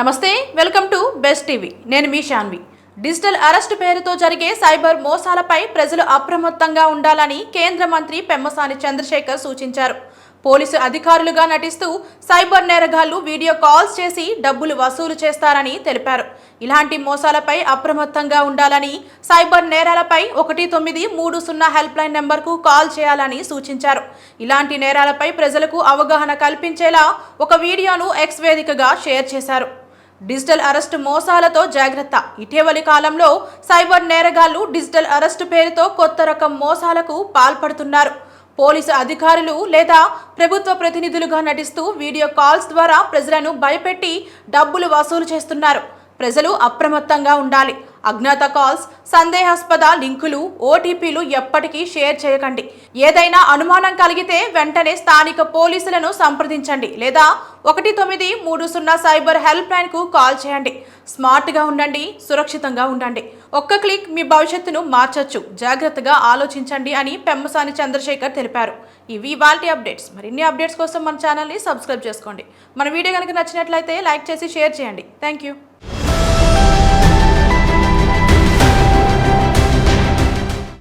నమస్తే, welcome to best TV. నేను మీ Shanvi. Digital arrest పేరుతో జరిగే సైబర్ మోసాలపై ప్రజలు అప్రమత్తంగా ఉండాలని కేంద్ర మంత్రి పెమ్మసాని చంద్రశేఖర్ సూచించారు. పోలీసు అధికారులుగా నటిస్తూ సైబర్ నేరగాళ్లు వీడియో కాల్స్ చేసి డబ్బులు వసూలు చేస్తారని తెలిపారు. ఇలాంటి మోసాలపై అప్రమత్తంగా ఉండాలని, సైబర్ నేరాలపై 1930 హెల్ప్ లైన్ నెంబర్కు కాల్ చేయాలని సూచించారు. ఇలాంటి నేరాలపై ప్రజలకు అవగాహన కల్పించేలా ఒక వీడియోను ఎక్స్ వేదికగా షేర్ చేశారు. డిజిటల్ అరెస్ట్ మోసాలతో జాగ్రత్త. ఇటీవలి కాలంలో సైబర్ నేరగాళ్లు డిజిటల్ అరెస్ట్ పేరుతో కొత్త రకం మోసాలకు పాల్పడుతున్నారు. పోలీసు అధికారులు లేదా ప్రభుత్వ ప్రతినిధులుగా నటిస్తూ వీడియో కాల్స్ ద్వారా ప్రజలను భయపెట్టి డబ్బులు వసూలు చేస్తున్నారు. ప్రజలు అప్రమత్తంగా ఉండాలి. అజ్ఞాత కాల్స్, సందేహాస్పద లింకులు, ఓటీపీలు ఎప్పటికీ షేర్ చేయకండి. ఏదైనా అనుమానం కలిగితే వెంటనే స్థానిక పోలీసులను సంప్రదించండి లేదా 1930 సైబర్ హెల్ప్ లైన్కు కాల్ చేయండి. స్మార్ట్గా ఉండండి, సురక్షితంగా ఉండండి. ఒక్క క్లిక్ మీ భవిష్యత్తును మార్చొచ్చు. జాగ్రత్తగా ఆలోచించండి అని పెమ్మసాని చంద్రశేఖర్ తెలిపారు. ఇవి ఇవాల్టి అప్డేట్స్. మరిన్ని అప్డేట్స్ కోసం మన ఛానల్ని సబ్స్క్రైబ్ చేసుకోండి. మన వీడియో కనుక నచ్చినట్లయితే లైక్ చేసి షేర్ చేయండి. Thank you.